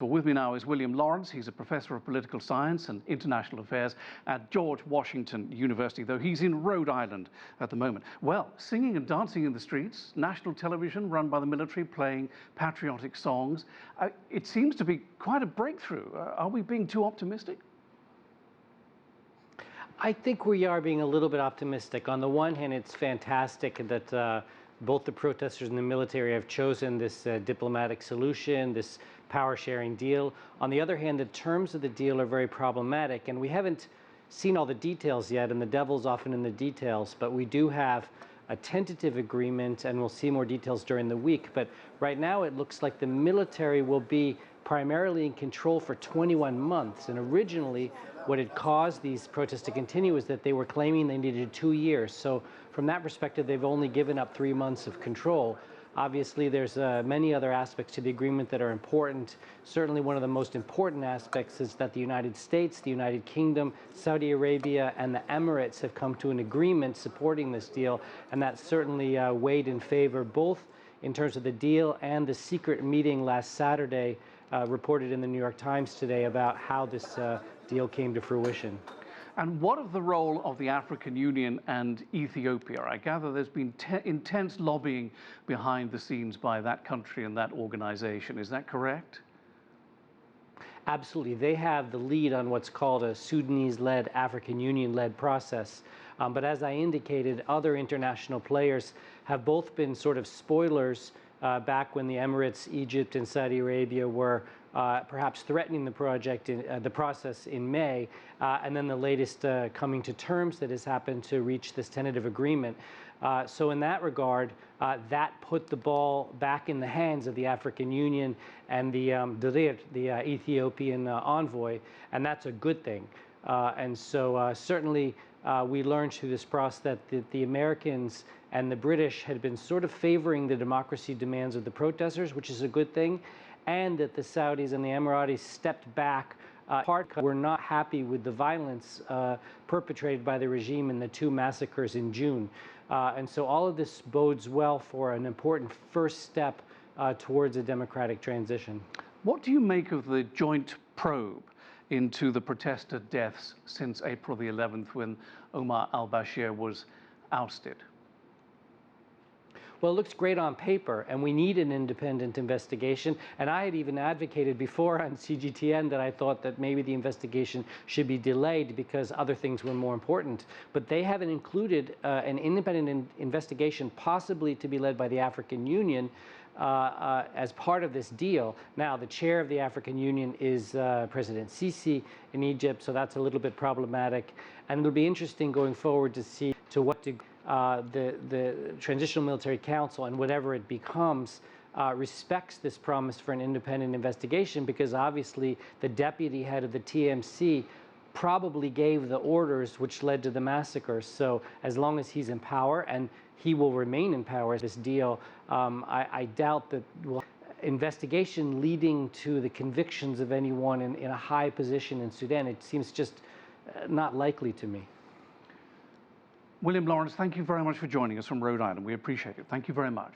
Well, with me now is William Lawrence. He's a professor of political science and international affairs at George Washington University, though he's in Rhode Island at the moment. Well, singing and dancing in the streets, national television run by the military playing patriotic songs. It seems to be quite a breakthrough. Are we being too optimistic? I think we are being a little bit optimistic. On the one hand, it's fantastic that both the protesters and the military have chosen this diplomatic solution, this power-sharing deal. On the other hand, the terms of the deal are very problematic, and we haven't seen all the details yet, and the devil's often in the details, but we do have a tentative agreement, and we'll see more details during the week. But right now, it looks like the military will be primarily in control for 21 months. And originally, what had caused these protests to continue is that they were claiming they needed 2 years. So from that perspective, they've only given up 3 months of control. Obviously, there's many other aspects to the agreement that are important. Certainly, one of the most important aspects is that the United States, the United Kingdom, Saudi Arabia, and the Emirates have come to an agreement supporting this deal, and that certainly weighed in favor, both in terms of the deal and the secret meeting last Saturday, reported in the New York Times today about how this deal came to fruition. And what of the role of the African Union and Ethiopia? I gather there's been intense lobbying behind the scenes by that country and that organization. Is that correct? Absolutely. They have the lead on what's called a Sudanese-led, African Union-led process. But as I indicated, other international players have both been sort of spoilers back when the Emirates, Egypt, and Saudi Arabia were perhaps threatening the project, the process in May, and then the latest coming to terms that has happened to reach this tentative agreement. So in that regard, that put the ball back in the hands of the African Union and the Terrett, the Ethiopian envoy, and that's a good thing. And so certainly we learned through this process that the Americans and the British had been sort of favoring the democracy demands of the protesters, which is a good thing, and that the Saudis and the Emiratis stepped back. Were not happy with the violence perpetrated by the regime in the 2 massacres in June. And so all of this bodes well for an important first step towards a democratic transition. What do you make of the joint probe into the protester deaths since April the 11th, when Omar al-Bashir was ousted? Well, it looks great on paper, and we need an independent investigation. And I had even advocated before on CGTN that I thought that maybe the investigation should be delayed because other things were more important. But they haven't included an independent investigation, possibly to be led by the African Union, as part of this deal. Now, the chair of the African Union is President Sisi in Egypt, so that's a little bit problematic. And it'll be interesting going forward to see to what degree the Transitional Military Council, and whatever it becomes, respects this promise for an independent investigation, because obviously the deputy head of the TMC probably gave the orders which led to the massacres. So as long as he's in power, and he will remain in power, this deal, I doubt that investigation leading to the convictions of anyone in a high position in Sudan, it seems just not likely to me. William Lawrence, thank you very much for joining us from Rhode Island. We appreciate it. Thank you very much.